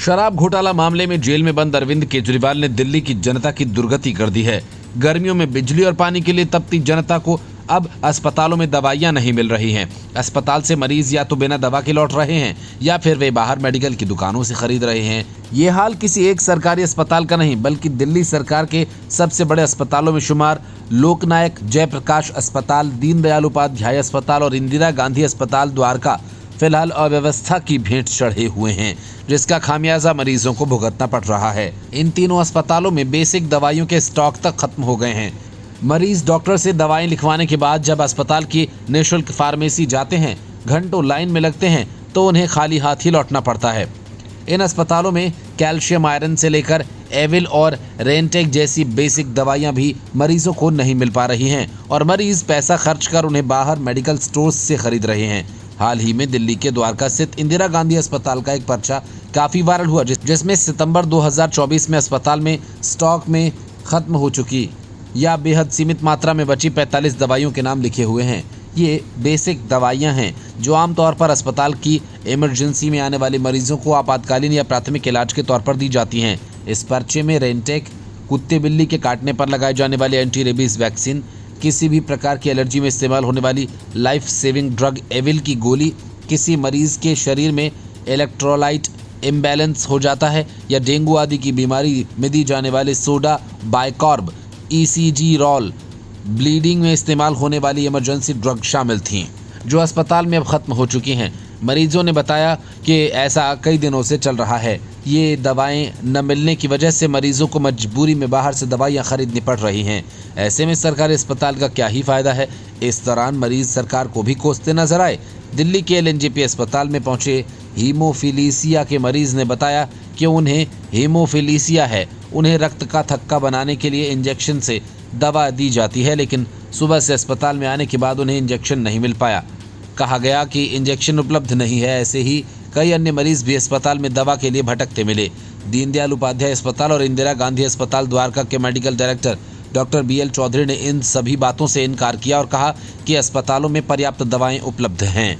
शराब घोटाला मामले में जेल में बंद अरविंद केजरीवाल ने दिल्ली की जनता की दुर्गति कर दी है। गर्मियों में बिजली और पानी के लिए तपती जनता को अब अस्पतालों में दवाइयां नहीं मिल रही हैं। अस्पताल से मरीज या तो बिना दवा के लौट रहे हैं या फिर वे बाहर मेडिकल की दुकानों से खरीद रहे हैं। ये हाल किसी एक सरकारी अस्पताल का नहीं बल्कि दिल्ली सरकार के सबसे बड़े अस्पतालों में शुमार लोकनायक जयप्रकाश अस्पताल, दीनदयाल उपाध्याय अस्पताल और इंदिरा गांधी अस्पताल द्वारका फिलहाल अव्यवस्था की भेंट चढ़े हुए हैं, जिसका खामियाजा मरीजों को भुगतना पड़ रहा है। इन तीनों अस्पतालों में बेसिक दवाइयों के स्टॉक तक खत्म हो गए हैं। मरीज डॉक्टर से दवाएं लिखवाने के बाद जब अस्पताल की निःशुल्क फार्मेसी जाते हैं, घंटों लाइन में लगते हैं तो उन्हें खाली हाथ ही लौटना पड़ता है। इन अस्पतालों में कैल्शियम आयरन से लेकर एविल और रेंटेक जैसी बेसिक दवाइयां भी मरीजों को नहीं मिल पा रही हैं और मरीज पैसा खर्च कर उन्हें बाहर मेडिकल स्टोर्स से खरीद रहे हैं। हाल ही में दिल्ली के द्वारका स्थित इंदिरा गांधी अस्पताल का एक पर्चा काफी वायरल हुआ, जिसमें सितंबर 2024 में अस्पताल में स्टॉक में खत्म हो चुकी या बेहद सीमित मात्रा में बची 45 दवाइयों के नाम लिखे हुए हैं। ये बेसिक दवाइयां हैं जो आमतौर पर अस्पताल की इमरजेंसी में आने वाले मरीजों को आपातकालीन या प्राथमिक इलाज के तौर पर दी जाती हैं। इस पर्चे में रेंटेक, कुत्ते बिल्ली के काटने पर लगाए जाने वाले एंटी रेबीज वैक्सीन, किसी भी प्रकार की एलर्जी में इस्तेमाल होने वाली लाइफ सेविंग ड्रग एविल की गोली, किसी मरीज के शरीर में इलेक्ट्रोलाइट इम्बैलेंस हो जाता है या डेंगू आदि की बीमारी में दी जाने वाले सोडा बाइकॉर्ब, ईसीजी रोल, ब्लीडिंग में इस्तेमाल होने वाली इमरजेंसी ड्रग शामिल थीं, जो अस्पताल में अब खत्म हो चुकी हैं। मरीजों ने बताया कि ऐसा कई दिनों से चल रहा है। ये दवाएं न मिलने की वजह से मरीजों को मजबूरी में बाहर से दवाइयां खरीदनी पड़ रही हैं। ऐसे में सरकारी अस्पताल का क्या ही फायदा है। इस दौरान मरीज सरकार को भी कोसते नजर आए। दिल्ली के एलएनजेपी अस्पताल में पहुंचे हीमोफिलीसिया के मरीज ने बताया कि उन्हें हीमोफिलीसिया है। उन्हें रक्त का थक्का बनाने के लिए इंजेक्शन से दवा दी जाती है, लेकिन सुबह से अस्पताल में आने के बाद उन्हें इंजेक्शन नहीं मिल पाया। कहा गया कि इंजेक्शन उपलब्ध नहीं है। ऐसे ही कई अन्य मरीज भी अस्पताल में दवा के लिए भटकते मिले। दीनदयाल उपाध्याय अस्पताल और इंदिरा गांधी अस्पताल द्वारका के medical director doctor BL Chaudhary ने इन सभी बातों से इनकार किया और कहा कि अस्पतालों में पर्याप्त दवाएं उपलब्ध हैं।